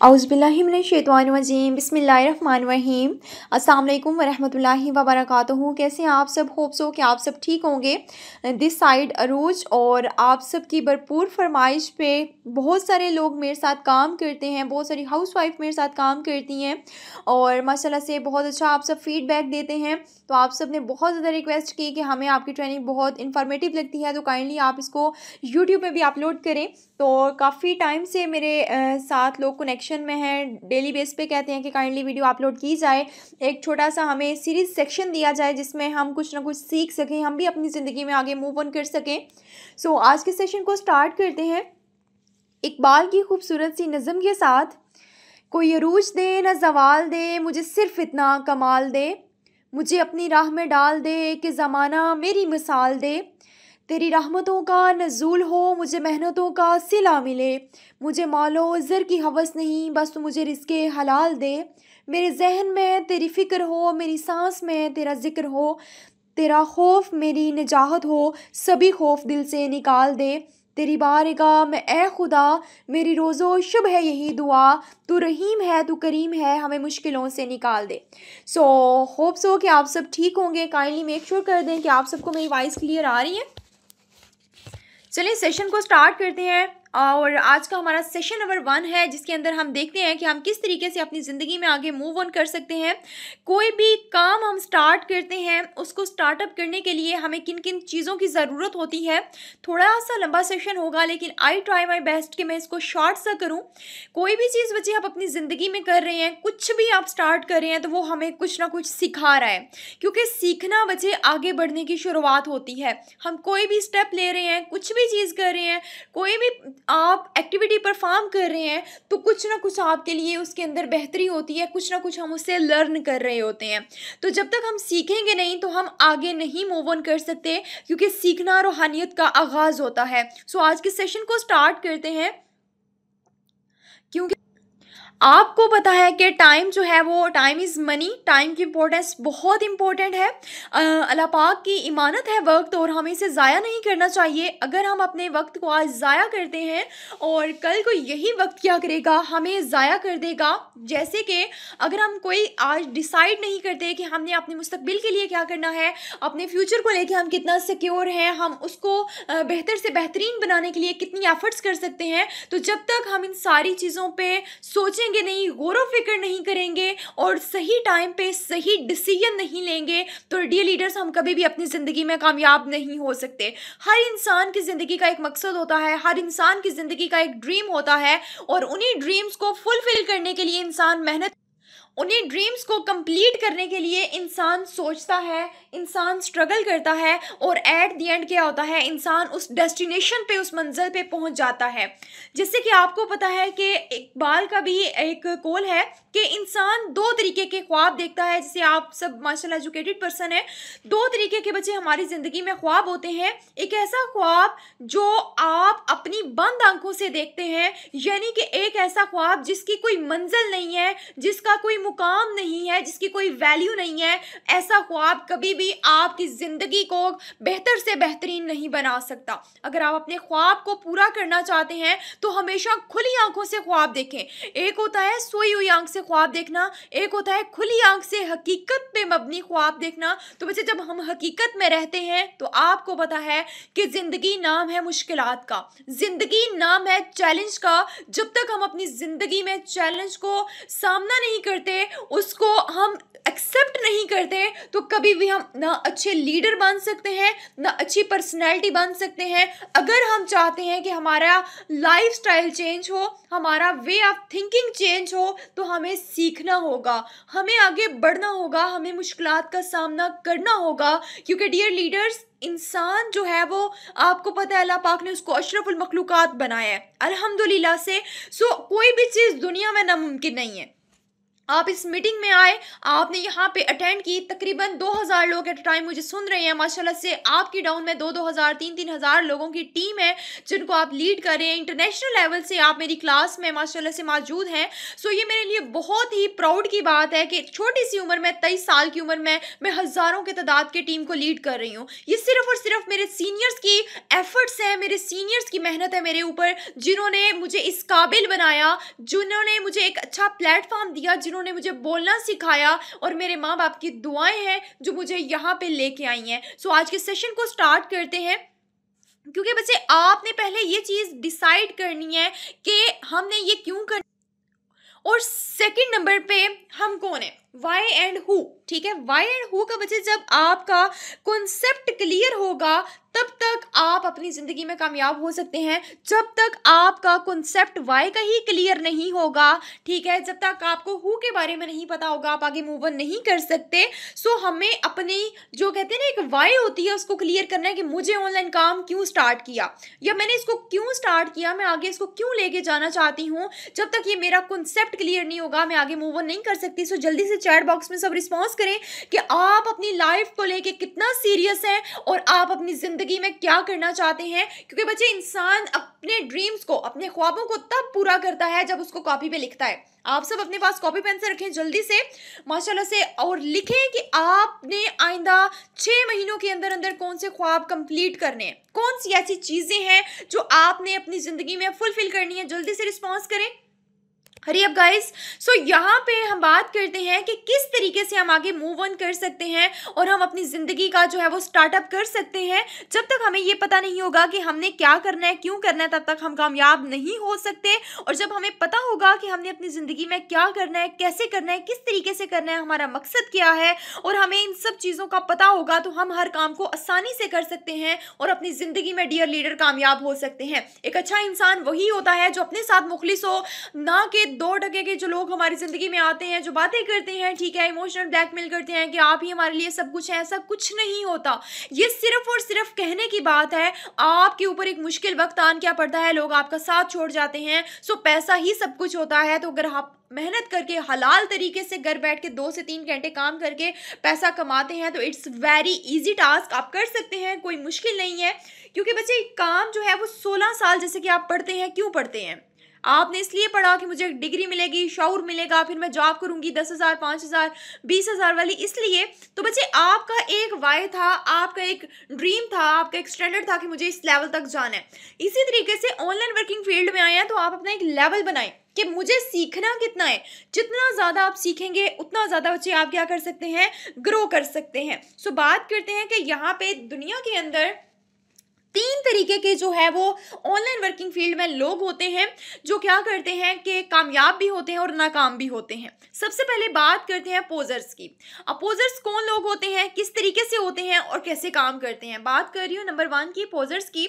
औज़ुबिल्लाहिमिनश्शैतानिर्रजीम बिस्मिल्लाहिर्रहमानिर्रहीम। अस्सलाम वालेकुम वरहमतुल्लाहि वबरकातुहू। कैसे हैं आप सब? होप सो कि आप सब ठीक होंगे। दिस साइड अरूज और आप सब की भरपूर फरमाइश पे बहुत सारे लोग मेरे साथ काम करते हैं, बहुत सारी हाउसवाइफ मेरे साथ काम करती हैं और माशाल्लाह से बहुत अच्छा आप सब फीडबैक देते हैं। तो आप सब ने बहुत ज़्यादा रिक्वेस्ट की कि हमें आपकी ट्रेनिंग बहुत इन्फॉर्मेटिव लगती है, तो काइंडली आप इसको यूट्यूब पे भी अपलोड करें। तो काफ़ी टाइम से मेरे साथ लोग कनेक्शन में हैं, डेली बेस पे कहते हैं कि काइंडली वीडियो अपलोड की जाए, एक छोटा सा हमें सीरीज़ सेक्शन दिया जाए जिसमें हम कुछ ना कुछ सीख सकें, हम भी अपनी ज़िंदगी में आगे मूव ऑन कर सकें। सो आज के सेशन को स्टार्ट करते हैं इकबाल की खूबसूरत सी नज़म के साथ। कोई अरूज दे न ज़वाल दे, मुझे सिर्फ इतना कमाल दे, मुझे अपनी राह में डाल दे कि ज़माना मेरी मिसाल दे। तेरी रहमतों का नज़ूल हो, मुझे मेहनतों का सिला मिले, मुझे मालो ज़र की हवस नहीं, बस तू मुझे रिज़्क़े हलाल दे। मेरे जहन में तेरी फ़िक्र हो, मेरी सांस में तेरा ज़िक्र हो, तेरा खौफ मेरी निजाहत हो, सभी खौफ दिल से निकाल दे। तेरी बारगाह में ए खुदा मेरी रोज़ो शुब है यही दुआ, तू रहीम है तू करीम है, हमें मुश्किलों से निकाल दे। सो होप सो कि आप सब ठीक होंगे। काइंडली मेक श्योर कर दें कि आप सबको मेरी वॉइस क्लियर आ रही है। चलिए सेशन को स्टार्ट करते हैं और आज का हमारा सेशन नंबर 1 है जिसके अंदर हम देखते हैं कि हम किस तरीके से अपनी ज़िंदगी में आगे मूव ऑन कर सकते हैं। कोई भी काम हम स्टार्ट करते हैं उसको स्टार्टअप करने के लिए हमें किन किन चीज़ों की ज़रूरत होती है। थोड़ा सा लंबा सेशन होगा लेकिन आई ट्राई माई बेस्ट कि मैं इसको शॉर्ट सा करूँ। कोई भी चीज़ बच्चे आप अपनी ज़िंदगी में कर रहे हैं, कुछ भी आप स्टार्ट कर रहे हैं तो वो हमें कुछ ना कुछ सिखा रहा है, क्योंकि सीखना बच्चे आगे बढ़ने की शुरुआत होती है। हम कोई भी स्टेप ले रहे हैं, कुछ भी चीज़ कर रहे हैं, कोई भी आप एक्टिविटी परफॉर्म कर रहे हैं तो कुछ ना कुछ आपके लिए उसके अंदर बेहतरी होती है, कुछ ना कुछ हम उससे लर्न कर रहे होते हैं। तो जब तक हम सीखेंगे नहीं तो हम आगे नहीं मूव ऑन कर सकते, क्योंकि सीखना रूहानियत का आगाज़ होता है। सो आज के सेशन को स्टार्ट करते हैं। क्योंकि आपको पता है कि टाइम जो है वो टाइम इज़ मनी, टाइम की इम्पोर्टेंस बहुत इंपॉर्टेंट है। अल्लाह पाक की इमानत है वक्त और हमें इसे ज़ाया नहीं करना चाहिए। अगर हम अपने वक्त को आज ज़ाया करते हैं और कल को यही वक्त क्या करेगा, हमें ज़ाया कर देगा। जैसे कि अगर हम कोई आज डिसाइड नहीं करते कि हमने अपने मुस्तकबिल के लिए क्या करना है, अपने फ्यूचर को लेके हम कितना सिक्योर हैं, हम उसको बेहतर से बेहतरीन बनाने के लिए कितनी एफर्ट्स कर सकते हैं, तो जब तक हम इन सारी चीज़ों पर सोचेंगे नहीं, गौर फिक्र नहीं करेंगे और सही टाइम पे सही डिसीजन नहीं लेंगे तो डियर लीडर्स हम कभी भी अपनी ज़िंदगी में कामयाब नहीं हो सकते। हर इंसान की ज़िंदगी का एक मकसद होता है, हर इंसान की ज़िंदगी का एक ड्रीम होता है और उन्हीं ड्रीम्स को फुलफिल करने के लिए इंसान मेहनत, उन्हीं ड्रीम्स को कंप्लीट करने के लिए इंसान सोचता है, इंसान स्ट्रगल करता है और एट द एंड क्या होता है, इंसान उस डेस्टिनेशन पे, उस मंजिल पे पहुंच जाता है। जैसे कि आपको पता है कि इकबाल का भी एक कॉल है कि इंसान दो तरीके के ख्वाब देखता है। जैसे आप सब माशाल्लाह एजुकेटेड पर्सन है, दो तरीके के बच्चे हमारी ज़िंदगी में ख्वाब होते हैं। एक ऐसा ख्वाब जो आप अपनी बंद आंखों से देखते हैं, यानी कि एक ऐसा ख्वाब जिसकी कोई मंजिल नहीं है, जिसका कोई मुकाम नहीं है, जिसकी कोई वैल्यू नहीं है। ऐसा ख्वाब कभी भी आपकी ज़िंदगी को बेहतर से बेहतरीन नहीं बना सकता। अगर आप अपने ख्वाब को पूरा करना चाहते हैं तो हमेशा खुली आंखों से ख्वाब देखें। एक होता है सोई हुई आंख से ख्वाब देखना, एक होता है खुली आंख से हकीकत पे मबनी ख्वाब देखना। तो बच्चे जब हम हकीकत में रहते हैं तो आपको पता है कि ज़िंदगी नाम है मुश्किलात का, ज़िंदगी नाम है चैलेंज का। जब तक हम अपनी ज़िंदगी में चैलेंज को सामना नहीं करते, उसको हम एक्सेप्ट नहीं करते, तो कभी भी हम ना अच्छे लीडर बन सकते हैं, ना अच्छी पर्सनैलिटी बन सकते हैं। अगर हम चाहते हैं कि हमारा लाइफ स्टाइल चेंज हो, हमारा वे ऑफ थिंकिंग चेंज हो, तो हमें सीखना होगा, हमें आगे बढ़ना होगा, हमें मुश्किलात का सामना करना होगा। क्योंकि डियर लीडर्स, इंसान जो है वो आपको पता है अल्लाह पाक ने उसको अशरफुल मखलूकात बनाया है अल्हम्दुलिल्लाह से। सो कोई भी चीज़ दुनिया में नामुमकिन नहीं है। आप इस मीटिंग में आए, आपने यहाँ पे अटेंड की, तकरीबन 2000 लोग एट अ टाइम मुझे सुन रहे हैं माशाल्लाह से। आपकी डाउन में 2-2 हज़ार 3-3 हज़ार लोगों की टीम है जिनको आप लीड कर रहे हैं। इंटरनेशनल लेवल से आप मेरी क्लास में माशाल्लाह से मौजूद हैं। सो ये मेरे लिए बहुत ही प्राउड की बात है कि छोटी सी उम्र में, 23 साल की उम्र में, मैं हज़ारों के तादाद की टीम को लीड कर रही हूँ। ये सिर्फ और सिर्फ मेरे सीनियर्स की एफर्ट्स हैं, मेरे सीनियर्स की मेहनत है मेरे ऊपर, जिन्होंने मुझे इस काबिल बनाया, जिन्होंने मुझे एक अच्छा प्लेटफॉर्म दिया, जिन्होंने मुझे बोलना सिखाया, और मेरे माँ बाप की दुआएं हैं जो मुझे यहाँ पे लेके आई हैं। सो आज के सेशन को स्टार्ट करते हैं, क्योंकि बच्चे आपने पहले ये चीज़ डिसाइड करनी है कि हमने ये क्यों करना, और सेकंड नंबर पे हम कौन है, वाई एंड हु। ठीक है, वाई एंड हु का बच्चे जब आपका कॉन्सेप्ट क्लियर होगा तब तक आप अपनी ज़िंदगी में कामयाब हो सकते हैं। जब तक आपका कॉन्सेप्ट वाई का ही क्लियर नहीं होगा, ठीक है, जब तक आपको हु के बारे में नहीं पता होगा, आप आगे मूव ऑन नहीं कर सकते। सो हमें अपनी जो कहते हैं ना एक वाई होती है उसको क्लियर करना है कि मुझे ऑनलाइन काम क्यों स्टार्ट किया, या मैंने इसको क्यों स्टार्ट किया, मैं आगे इसको क्यों लेके जाना चाहती हूँ। जब तक ये मेरा कॉन्सेप्ट क्लियर नहीं होगा मैं आगे मूव ऑन नहीं कर सकती। सो जल्दी से चैट बॉक्स में सब रिस्पॉन्स करें कि आप अपनी लाइफ को लेके कितना सीरियस हैं और आप अपनी ज़िंदगी में क्या करना चाहते हैं। क्योंकि बच्चे इंसान अपने ड्रीम्स को, अपने ख्वाबों को तब पूरा करता है जब उसको कॉपी पे लिखता है। आप सब अपने पास कॉपी पेन से रखें जल्दी से माशाल्लाह से, और लिखें कि आपने आइंदा 6 महीनों के अंदर अंदर कौन से ख्वाब कंप्लीट करने हैं, कौन सी ऐसी चीज़ें हैं जो आपने अपनी ज़िंदगी में फुलफिल करनी है। जल्दी से रिस्पॉन्स करें, हरी अप गाइस। सो यहाँ पे हम बात करते हैं कि किस तरीके से हम आगे मूव ऑन कर सकते हैं और हम अपनी ज़िंदगी का जो है वो स्टार्टअप कर सकते हैं। जब तक हमें ये पता नहीं होगा कि हमने क्या करना है, क्यों करना है, तब तक हम कामयाब नहीं हो सकते। और जब हमें पता होगा कि हमने अपनी ज़िंदगी में क्या करना है, कैसे करना है, किस तरीके से करना है, हमारा मकसद क्या है, और हमें इन सब चीज़ों का पता होगा, तो हम हर काम को आसानी से कर सकते हैं और अपनी ज़िंदगी में डियर लीडर कामयाब हो सकते हैं। एक अच्छा इंसान वही होता है जो अपने साथ मुखलिस हो, ना कि 2 टके के जो लोग हमारी जिंदगी में आते हैं, जो बातें करते हैं, ठीक है, इमोशनल ब्लैकमेल करते हैं कि आप ही हमारे लिए सब कुछ है। ऐसा कुछ नहीं होता, ये सिर्फ और सिर्फ कहने की बात है। आपके ऊपर एक मुश्किल वक्त आन क्या पड़ता है, लोग आपका साथ छोड़ जाते हैं। सो पैसा ही सब कुछ होता है। तो अगर आप मेहनत करके हलाल तरीके से घर बैठ के 2 से 3 घंटे काम करके पैसा कमाते हैं तो इट्स वेरी इजी टास्क, आप कर सकते हैं, कोई मुश्किल नहीं है। क्योंकि बच्चे काम जो है वो 16 साल जैसे कि आप पढ़ते हैं, क्यों पढ़ते हैं? आपने इसलिए पढ़ा कि मुझे डिग्री मिलेगी, शौर मिलेगा, फिर मैं जॉब करूंगी 10,000, 5,000, 20,000 वाली, इसलिए। तो बच्चे आपका एक वाय था, आपका एक ड्रीम था, आपका एक स्टैंडर्ड था कि मुझे इस लेवल तक जाना है। इसी तरीके से ऑनलाइन वर्किंग फील्ड में आए हैं तो आप अपना एक लेवल बनाएं कि मुझे सीखना कितना है। जितना ज़्यादा आप सीखेंगे उतना ज़्यादा बच्चे आप क्या कर सकते हैं, ग्रो कर सकते हैं। सो बात करते हैं कि यहाँ पे दुनिया के अंदर 3 तरीके के जो है वो ऑनलाइन वर्किंग फील्ड में लोग होते हैं जो क्या करते हैं कि कामयाब भी होते हैं और नाकाम भी होते हैं। सबसे पहले बात करते हैं पोजर्स की। अब पोजर्स कौन लोग होते हैं, किस तरीके से होते हैं और कैसे काम करते हैं। बात कर रही हूँ नंबर 1 की, पोजर्स की।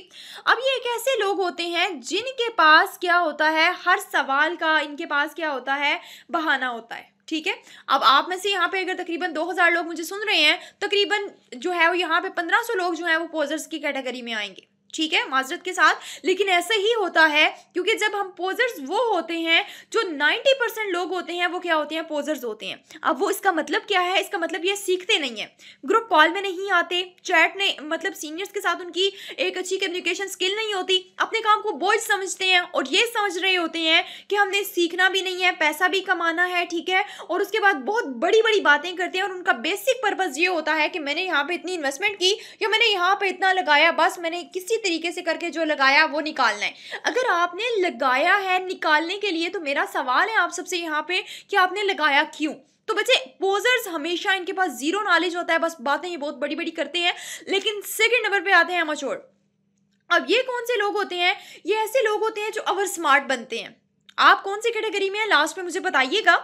अब ये एक ऐसे लोग होते हैं जिनके पास क्या होता है, हर सवाल का इनके पास क्या होता है, बहाना होता है। ठीक है, अब आप में से यहाँ पे अगर तकरीबन 2000 लोग मुझे सुन रहे हैं, तकरीबन जो है वो यहाँ पे 1500 लोग जो है वो पोजर्स की कैटेगरी में आएंगे। ठीक है, माजरत के साथ, लेकिन ऐसा ही होता है क्योंकि जब हम पोजर्स वो होते हैं जो 90% लोग होते हैं वो क्या होते हैं, पोजर्स होते हैं। अब वो इसका मतलब क्या है, इसका मतलब ये सीखते नहीं है, ग्रुप कॉल में नहीं आते, चैट ने मतलब सीनियर्स के साथ उनकी एक अच्छी कम्युनिकेशन स्किल नहीं होती, अपने काम को बोझ समझते हैं और ये समझ रहे होते हैं कि हमने सीखना भी नहीं है, पैसा भी कमाना है। ठीक है, और उसके बाद बहुत बड़ी बड़ी बातें करते हैं और उनका बेसिक पर्पस ये होता है कि मैंने यहाँ पे इतनी इन्वेस्टमेंट की या मैंने यहाँ पे इतना लगाया, बस मैंने किसी तरीके से करके जो लगाया वो निकालना है। अगर आपने लगाया है निकालने के लिए, तो मेरा सवाल है आप सबसे यहाँ पे कि आपने लगाया क्यों। तो बच्चे पोजर्स हमेशा इनके पास जीरो नॉलेज होता है, बस बातें ये बहुत बड़ी बड़ी करते हैं। लेकिन सेकंड नंबर पे आते हैं अमैच्योर। अब ये कौन से लोग होते हैं, ये ऐसे लोग होते हैं जो ओवर स्मार्ट बनते हैं। आप कौन सी कैटेगरी में हैं लास्ट में मुझे बताइएगा।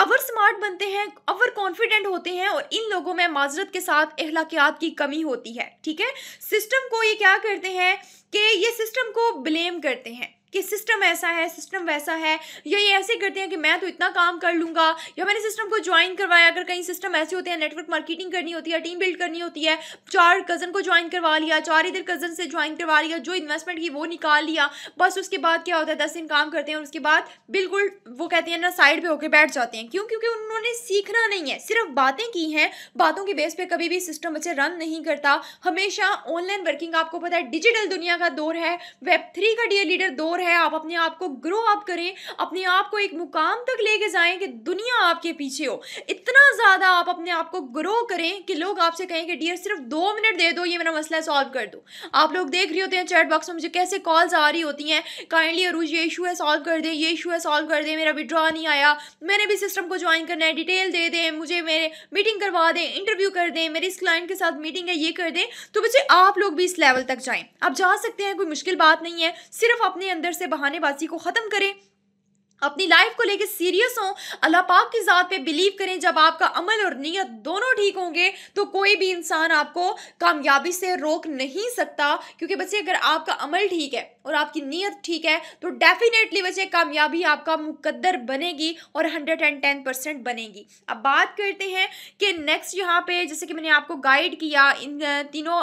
ओवर स्मार्ट बनते हैं, ओवर कॉन्फिडेंट होते हैं, और इन लोगों में माजरत के साथ अखलाकियात की कमी होती है। ठीक है, सिस्टम को ये क्या करते हैं कि ये सिस्टम को ब्लेम करते हैं। कि सिस्टम ऐसा है, सिस्टम वैसा है, या ये ऐसे करते हैं कि मैं तो इतना काम कर लूँगा, या मैंने सिस्टम को ज्वाइन करवाया। अगर कहीं सिस्टम ऐसे होते हैं, नेटवर्क मार्केटिंग करनी होती है, टीम बिल्ड करनी होती है, 4 कज़न को ज्वाइन करवा लिया, 4 इधर कज़न से ज्वाइन करवा लिया, जो इन्वेस्टमेंट की वो निकाल लिया, बस उसके बाद क्या होता है 10 दिन काम करते हैं और उसके बाद बिल्कुल वो कहते हैं ना साइड पे होकर बैठ जाते हैं। क्यों? क्योंकि उन्होंने सीखना नहीं है, सिर्फ बातें की हैं। बातों के बेस पे कभी भी सिस्टम बच्चे रन नहीं करता। हमेशा ऑनलाइन वर्किंग, आपको पता है डिजिटल दुनिया का दौर है, वेब 3 का डियर लीडर दौर है। आप अपने आप को ग्रो अप करें, अपने आप को एक मुकाम तक लेके जाएं कि दुनिया आपके पीछे हो। इतना ज़्यादा आप अपने आप को ग्रो करें कि लोग आपसे कहें कि डियर सिर्फ 2 मिनट दे दो, ये मेरा मसला सॉल्व कर दो। आप लोग देख रहे होते हैं चैट बॉक्स में मुझे कैसे कॉल्स आ रही होती हैं, काइंडली अरूज ये इशू है सॉल्व कर दे, ये इशू है सॉल्व कर दे, मेरा विड्रॉ नहीं आया, मैंने भी सिस्टम को ज्वाइन करना है, डिटेल दे दें मुझे, मेरे मीटिंग करवा दें, इंटरव्यू कर दें, मेरे इस क्लाइंट के साथ मीटिंग है, ये कर दें। तो बच्चे आप लोग भी इस लेवल तक जाएं, आप जा सकते हैं, कोई मुश्किल बात नहीं है। सिर्फ अपने अंदर से बहानेबाजी को ख़त्म करें, अपनी लाइफ को लेके सीरियस हो, अल्लाह पाक की ज़ात पे बिलीव करें। जब आपका अमल और नीयत दोनों ठीक होंगे तो कोई भी इंसान आपको कामयाबी से रोक नहीं सकता। क्योंकि बच्चे अगर आपका अमल ठीक है और आपकी नीयत ठीक है तो डेफिनेटली बच्चे कामयाबी आपका मुकद्दर बनेगी और 110% बनेगी। अब बात करते हैं कि नेक्स्ट यहाँ पे, जैसे कि मैंने आपको गाइड किया इन तीनों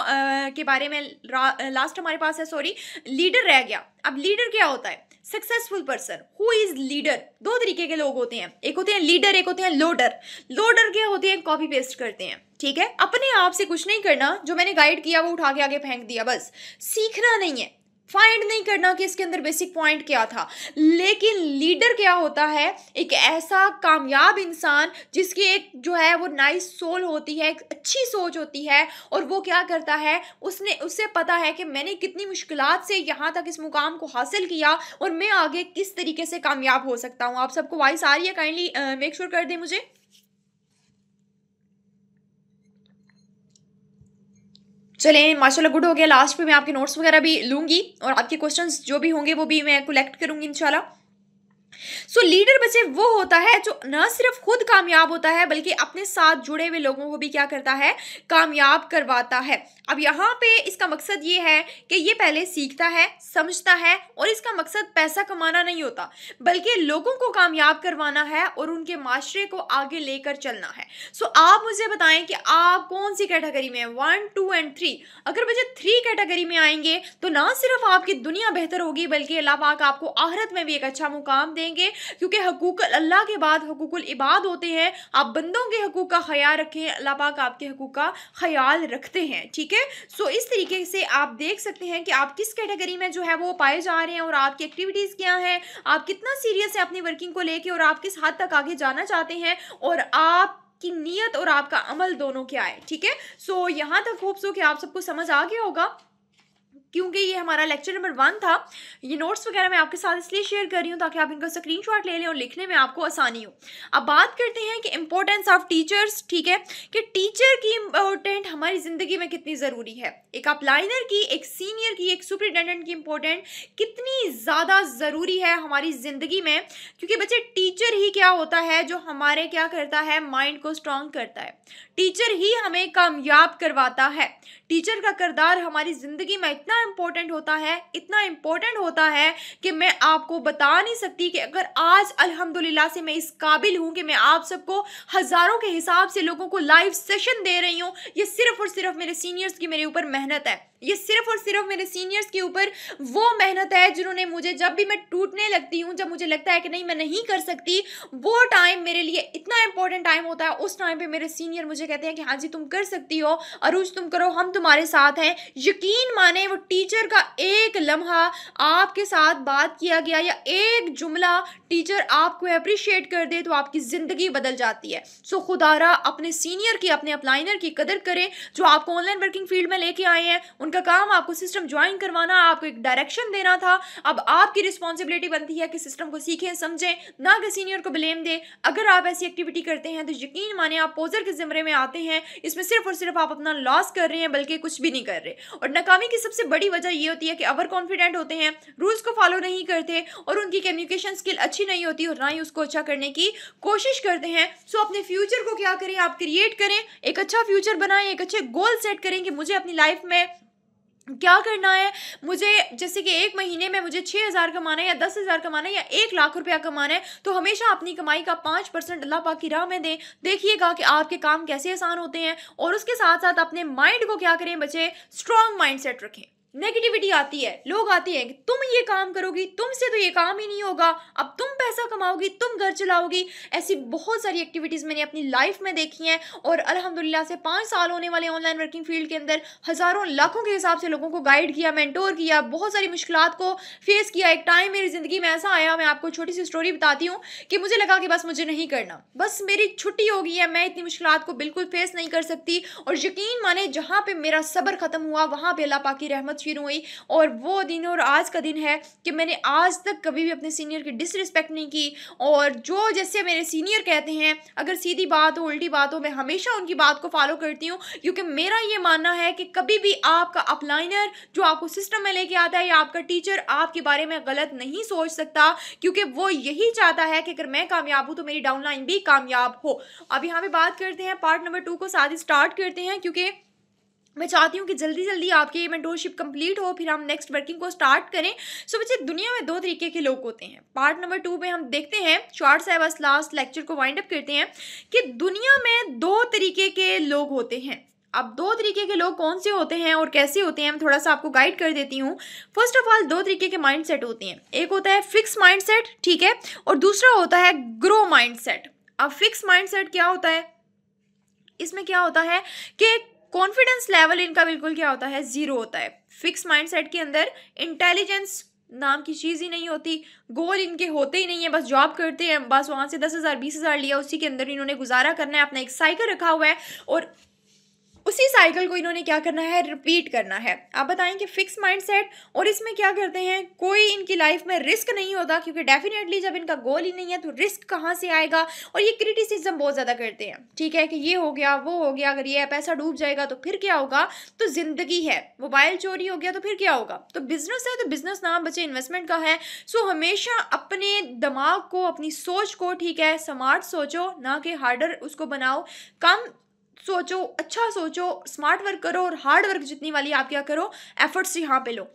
के बारे में, लास्ट हमारे पास है लीडर रह गया। अब लीडर क्या होता है? Successful person who is leader. 2 तरीके के लोग होते हैं, एक होते हैं लीडर, एक होते हैं लोडर। लोडर क्या होते हैं? कॉपी पेस्ट करते हैं, ठीक है, अपने आप से कुछ नहीं करना, जो मैंने गाइड किया वो उठा के आगे फेंक दिया, बस सीखना नहीं है, फाइंड नहीं करना कि इसके अंदर बेसिक पॉइंट क्या था। लेकिन लीडर क्या होता है? एक ऐसा कामयाब इंसान जिसकी एक जो है वो नाइस सोल होती है, एक अच्छी सोच होती है, और वो क्या करता है, उससे पता है कि मैंने कितनी मुश्किलात से यहाँ तक इस मुकाम को हासिल किया और मैं आगे किस तरीके से कामयाब हो सकता हूँ। आप सबको वॉइस आ रही है? काइंडली मेक श्योर कर दें मुझे। चलें, माशाल्लाह गुड हो गया। लास्ट पे मैं आपके नोट्स वगैरह भी लूँगी और आपके क्वेश्चंस जो भी होंगे वो भी मैं कलेक्ट करूँगी इंशाल्लाह। लीडर बच्चे वो होता है जो न सिर्फ खुद कामयाब होता है बल्कि अपने साथ जुड़े हुए लोगों को भी क्या करता है? कामयाब करवाता है। अब यहाँ पे इसका मकसद ये है कि ये पहले सीखता है, समझता है, और इसका मकसद पैसा कमाना नहीं होता बल्कि लोगों को कामयाब करवाना है और उनके माशरे को आगे लेकर चलना है। आप मुझे बताएं कि आप कौन सी कैटेगरी में हैं? 1, 2 एंड 3। अगर बच्चे 3 कैटेगरी में आएंगे तो ना सिर्फ आपकी दुनिया बेहतर होगी बल्कि अल्लाह पाक आपको आखिरत में भी एक अच्छा मुकाम देंगे। क्योंकि हकूक अल्लाह के बाद हकूकुल इबाद होते हैं। आप बंदों के हकूक का ख्याल रखें, अल्लाह पाक आपके हकूक का ख्याल रखते हैं, ठीक है। इस तरीके से आप देख सकते हैं कि आप किस कैटेगरी में जो है वो पाए जा रहे हैं और आपकी एक्टिविटीज़ क्या हैं, आप कितना सीरियस है अपनी वर्किंग को लेके और आप किस हद तक आगे जाना चाहते हैं, और आप की नीयत और आपका अमल दोनों क्या है, ठीक है। यहाँ तक होप्स हो कि आप सबको समझ आ गया होगा। क्योंकि ये हमारा लेक्चर नंबर 1 था। ये नोट्स वगैरह मैं आपके साथ इसलिए शेयर कर रही हूँ ताकि आप इनका स्क्रीनशॉट ले लें और लिखने में आपको आसानी हो। अब बात करते हैं कि इम्पोर्टेंस ऑफ टीचर्स, ठीक है, कि टीचर की इम्पोर्टेंट हमारी ज़िंदगी में कितनी ज़रूरी है। एक अपलाइनर की, एक सीनियर की, एक सुपरिटेंडेंट की इम्पोर्टेंट कितनी ज़्यादा ज़रूरी है हमारी ज़िंदगी में। क्योंकि बच्चे टीचर ही क्या होता है जो हमारे क्या करता है? माइंड को स्ट्रॉन्ग करता है। टीचर ही हमें कामयाब करवाता है। टीचर का किरदार हमारी ज़िंदगी में इतना इम्पोर्टेंट होता है, इतना इम्पोर्टेंट होता है कि मैं आपको बता नहीं सकती कि अगर आज अल्हम्दुलिल्लाह से मैं इस काबिल हूँ कि मैं आप सबको हज़ारों के हिसाब से लोगों को लाइव सेशन दे रही हूँ, ये सिर्फ और सिर्फ मेरे सीनियर्स की मेरे ऊपर मेहनत है। ये सिर्फ और सिर्फ मेरे सीनियर्स के ऊपर वो मेहनत है जिन्होंने मुझे, जब भी मैं टूटने लगती हूँ, जब मुझे लगता है कि नहीं मैं नहीं कर सकती, वो टाइम मेरे लिए इतना इंपॉर्टेंट टाइम होता है। उस टाइम पे मेरे सीनियर मुझे कहते हैं कि हाँ जी तुम कर सकती हो, अरूज तुम करो, हम तुम्हारे साथ हैं। यकीन माने वो टीचर का एक लम्हा आपके साथ बात किया गया या एक जुमला टीचर आपको अप्रिशिएट कर दे तो आपकी ज़िंदगी बदल जाती है। खुदारा अपने सीनियर की, अपने अपलाइनर की कदर करें जो आपको ऑनलाइन वर्किंग फील्ड में लेके आए हैं। उनका काम आपको सिस्टम ज्वाइन करवाना, आपको एक डायरेक्शन देना था। अब आपकी रिस्पॉन्सिबिलिटी बनती है कि सिस्टम को सीखें, समझें, ना कि सीनियर को ब्लेम दें। अगर आप ऐसी एक्टिविटी करते हैं तो यकीन माने आप पोजर के ज़िम्मे में आते हैं। इसमें सिर्फ और सिर्फ आप अपना लॉस कर रहे हैं बल्कि कुछ भी नहीं कर रहे। और नाकामी की सबसे बड़ी वजह ये होती है कि ओवर कॉन्फिडेंट होते हैं, रूल्स को फॉलो नहीं करते और उनकी कम्युनिकेशन स्किल अच्छी नहीं होती और ना ही उसको अच्छा करने की कोशिश करते हैं। अपने फ्यूचर को क्या करें? आप क्रिएट करें, एक अच्छा फ्यूचर बनाएं, एक अच्छे गोल सेट करें कि मुझे अपनी लाइफ में क्या करना है मुझे, जैसे कि एक महीने में मुझे 6,000 कमाना है या 10,000 कमाना है या 1 लाख रुपया कमाना है, तो हमेशा अपनी कमाई का 5% अल्लाह पाक की राह में दें। देखिएगा कि आपके काम कैसे आसान होते हैं। और उसके साथ साथ अपने माइंड को क्या करें बच्चे, स्ट्रांग माइंड सेट रखें। नेगेटिविटी आती है, लोग आते हैं कि तुम ये काम करोगी, तुमसे तो ये काम ही नहीं होगा, अब तुम पैसा कमाओगी, तुम घर चलाओगी। ऐसी बहुत सारी एक्टिविटीज़ मैंने अपनी लाइफ में देखी हैं और अल्हम्दुलिल्लाह से 5 साल होने वाले ऑनलाइन वर्किंग फील्ड के अंदर हज़ारों लाखों के हिसाब से लोगों को गाइड किया, मेंटोर किया, बहुत सारी मुश्किलात को फेस किया। एक टाइम मेरी ज़िंदगी में ऐसा आया, मैं आपको छोटी सी स्टोरी बताती हूँ, कि मुझे लगा कि बस मुझे नहीं करना, बस मेरी छुट्टी हो गई है, मैं इतनी मुश्किलात को बिल्कुल फेस नहीं कर सकती। और यकीन माने जहाँ पे मेरा सब्र ख़त्म हुआ वहाँ पे अल्लाह पाक की रहमत शुरू हुई। और वो दिन और आज का दिन है कि मैंने आज तक कभी भी अपने सीनियर की डिसरिस्पेक्ट नहीं की। और जो जैसे मेरे सीनियर कहते हैं, अगर सीधी बात हो उल्टी बात हो, मैं हमेशा उनकी बात को फॉलो करती हूँ, क्योंकि मेरा ये मानना है कि कभी भी आपका अपलाइनर जो आपको सिस्टम में लेके आता है या आपका टीचर आपके बारे में गलत नहीं सोच सकता, क्योंकि वो यही चाहता है कि अगर मैं कामयाब हूँ तो मेरी डाउनलाइन भी कामयाब हो। अब यहाँ पे बात करते हैं पार्ट नंबर 2 को, साथ ही स्टार्ट करते हैं, क्योंकि मैं चाहती हूँ कि जल्दी जल्दी आपकी ये मेंटोरशिप कंप्लीट हो, फिर हम नेक्स्ट वर्किंग को स्टार्ट करें। सो बच्चे, दुनिया में 2 तरीके के लोग होते हैं। पार्ट नंबर 2 में हम देखते हैं, शॉर्ट सा बस लास्ट लेक्चर को वाइंड अप करते हैं, कि दुनिया में 2 तरीके के लोग होते हैं। अब 2 तरीके के लोग कौन से होते हैं और कैसे होते हैं, मैं थोड़ा सा आपको गाइड कर देती हूँ। फर्स्ट ऑफ ऑल 2 तरीके के माइंड सेट होते हैं। एक होता है फिक्स माइंड सेट, ठीक है, और दूसरा होता है ग्रो माइंड सेट। अब फिक्स माइंड सेट क्या होता है, इसमें क्या होता है कि कॉन्फिडेंस लेवल इनका बिल्कुल क्या होता है, 0 होता है। फिक्स माइंडसेट के अंदर इंटेलिजेंस नाम की चीज़ ही नहीं होती, गोल इनके होते ही नहीं है, बस जॉब करते हैं, बस वहाँ से 10,000 20,000 लिया, उसी के अंदर इन्होंने गुजारा करना है, अपना एक साइकिल रखा हुआ है और उसी साइकिल को इन्होंने क्या करना है, रिपीट करना है। आप बताएं कि फिक्स माइंडसेट, और इसमें क्या करते हैं, कोई इनकी लाइफ में रिस्क नहीं होता, क्योंकि डेफिनेटली जब इनका गोल ही नहीं है तो रिस्क कहाँ से आएगा। और ये क्रिटिसिज्म बहुत ज़्यादा करते हैं, ठीक है, कि ये हो गया वो हो गया, अगर ये पैसा डूब जाएगा तो फिर क्या होगा, तो ज़िंदगी है, मोबाइल चोरी हो गया तो फिर क्या होगा, तो बिजनेस है तो बिजनेस नाम बच्चे इन्वेस्टमेंट का है। सो हमेशा अपने दिमाग को, अपनी सोच को, ठीक है, स्मार्ट सोचो, ना कि हार्डर उसको बनाओ। कम सोचो, अच्छा सोचो, स्मार्ट वर्क करो, और हार्ड वर्क जितनी वाली आप क्या करो, एफर्ट्स यहाँ पे लो।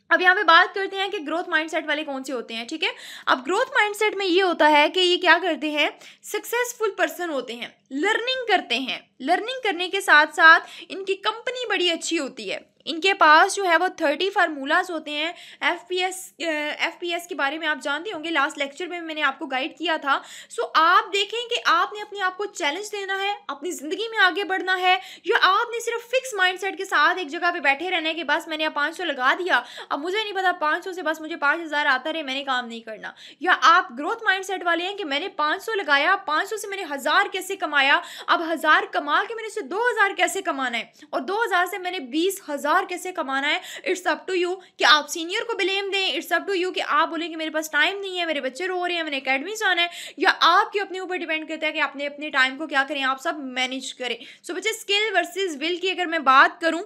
अब यहाँ पे बात करते हैं कि ग्रोथ माइंडसेट वाले कौन से होते हैं, ठीक है। अब ग्रोथ माइंडसेट में ये होता है कि ये क्या करते हैं, सक्सेसफुल पर्सन होते हैं, लर्निंग करते हैं, लर्निंग करने के साथ साथ इनकी कंपनी बड़ी अच्छी होती है। इनके पास जो है वो 30 फार्मूलाज होते हैं। एफपीएस के बारे में आप जानते होंगे, लास्ट लेक्चर में मैंने आपको गाइड किया था। सो आप देखें कि आपने अपने आप को चैलेंज देना है, अपनी ज़िंदगी में आगे बढ़ना है, या आपने सिर्फ फिक्स माइंडसेट के साथ एक जगह पे बैठे रहना है कि बस मैंने 500 लगा दिया, अब मुझे नहीं पता 500 से बस मुझे 5,000 आता रहे, मैंने काम नहीं करना। या आप ग्रोथ माइंडसेट वाले हैं कि मैंने 500 लगाया, 500 से मैंने 1,000 कैसे कमाया, अब 1,000 कमा के मैंने उससे 2,000 कैसे कमाना है, और 2,000 से मैंने 20,000 कैसे कमाना है। इट्स अप टू यू कि आप सीनियर को ब्लेम दें, इट्स अप टू यू कि आप बोलें कि मेरे पास टाइम नहीं है, मेरे बच्चे रो रहे हैं, मैंने एकेडमी जाना है, या आपके अपने ऊपर डिपेंड करता है कि आपने अपने टाइम को क्या करें, आप सब मैनेज करें। सो बच्चे, स्किल वर्सेस विल की अगर मैं बात करूं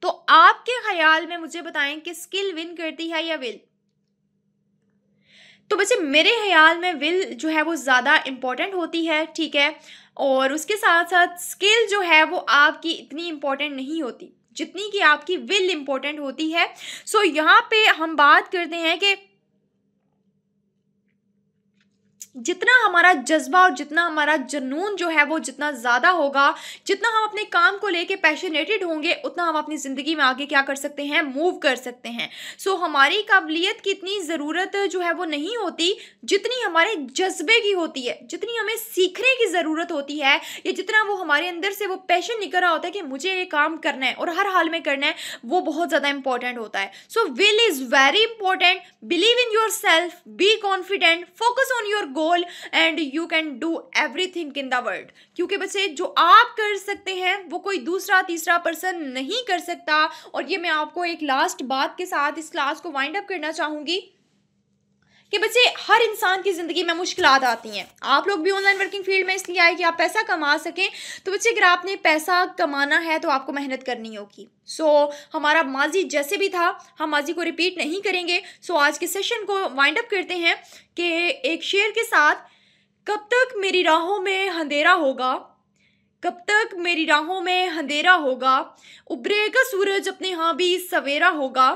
तो आपके ख्याल में मुझे बताएं कि स्किल विन करती है या विल। तो बच्चे, मेरे ख्याल में विल जो है वो ज़्यादा इम्पोर्टेंट होती है, ठीक है, और उसके साथ साथ स्किल जो है वो आपकी इतनी इम्पोर्टेंट नहीं होती जितनी कि आपकी विल इम्पोर्टेंट होती है। सो यहाँ पे हम बात करते हैं कि जितना हमारा जज्बा और जितना हमारा जुनून जो है वो जितना ज़्यादा होगा, जितना हम अपने काम को लेके पैशनेटेड होंगे, उतना हम अपनी ज़िंदगी में आगे क्या कर सकते हैं, मूव कर सकते हैं। सो हमारी काबिलियत की इतनी ज़रूरत जो है वो नहीं होती जितनी हमारे जज्बे की होती है, जितनी हमें सीखने की ज़रूरत होती है, या जितना वो हमारे अंदर से वो पैशन निकल रहा होता है कि मुझे ये काम करना है और हर हाल में करना है, वो बहुत ज़्यादा इंपॉर्टेंट होता है। So will is very important. Believe in your self, be confident, focus on your goal, and you can do everything in the world. क्योंकि बच्चे, जो आप कर सकते हैं वो कोई दूसरा तीसरा पर्सन नहीं कर सकता। और ये मैं आपको एक लास्ट बात के साथ इस क्लास को वाइंड अप करना चाहूंगी कि बच्चे, हर इंसान की ज़िंदगी में मुश्किलात आती हैं। आप लोग भी ऑनलाइन वर्किंग फील्ड में इसलिए आए कि आप पैसा कमा सकें। तो बच्चे, अगर आपने पैसा कमाना है तो आपको मेहनत करनी होगी। सो हमारा माजी जैसे भी था, हम माजी को रिपीट नहीं करेंगे। सो आज के सेशन को वाइंड अप करते हैं कि एक शेर के साथ, कब तक मेरी राहों में अंधेरा होगा, कब तक मेरी राहों में अंधेरा होगा, उभरेगा सूरज अपने यहाँ भी सवेरा होगा।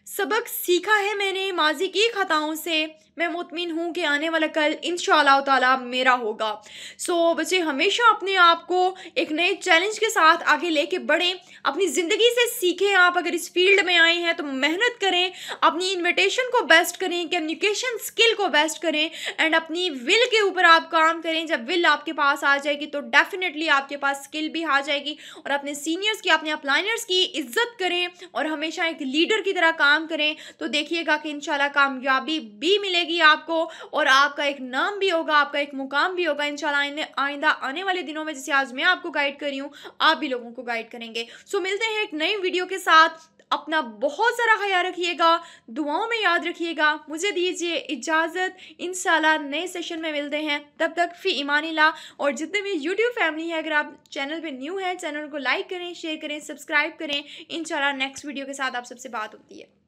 सबक सीखा है मैंने माजी की खताओं से, मैं मुतमिन हूँ कि आने वाला कल इंशाअल्लाह ताला मेरा होगा। सो बच्चे हमेशा अपने आप को एक नए चैलेंज के साथ आगे लेके बढ़ें, अपनी ज़िंदगी से सीखें। आप अगर इस फील्ड में आए हैं तो मेहनत करें, अपनी इन्विटेशन को बेस्ट करें, कम्युनिकेशन स्किल को बेस्ट करें एंड अपनी विल के ऊपर आप काम करें। जब विल आपके पास आ जाएगी तो डेफिनेटली आपके पास स्किल भी आ जाएगी। और अपने सीनियर्स की, अपने अपलाइनर्स की इज्जत करें और हमेशा एक लीडर की तरह काम करें, तो देखिएगा कि इंशाल्लाह कामयाबी भी मिलेगी आपको और आपका एक नाम भी होगा, आपका एक मुकाम भी होगा इंशाल्लाह। आइंदा आने वाले दिनों में जैसे आज मैं आपको गाइड कर रही हूँ, आप भी लोगों को गाइड करेंगे। सो मिलते हैं एक नई वीडियो के साथ। अपना बहुत सारा ख्याल रखिएगा, दुआओं में याद रखिएगा। मुझे दीजिए इजाज़त, इंशाल्लाह नए सेशन में मिलते हैं। तब तक फ़ी इमानिल्लाह। और जितने भी यूट्यूब फैमिली है, अगर आप चैनल पे न्यू हैं, चैनल को लाइक करें, शेयर करें, सब्सक्राइब करें। इंशाल्लाह नेक्स्ट वीडियो के साथ आप सबसे बात होती है।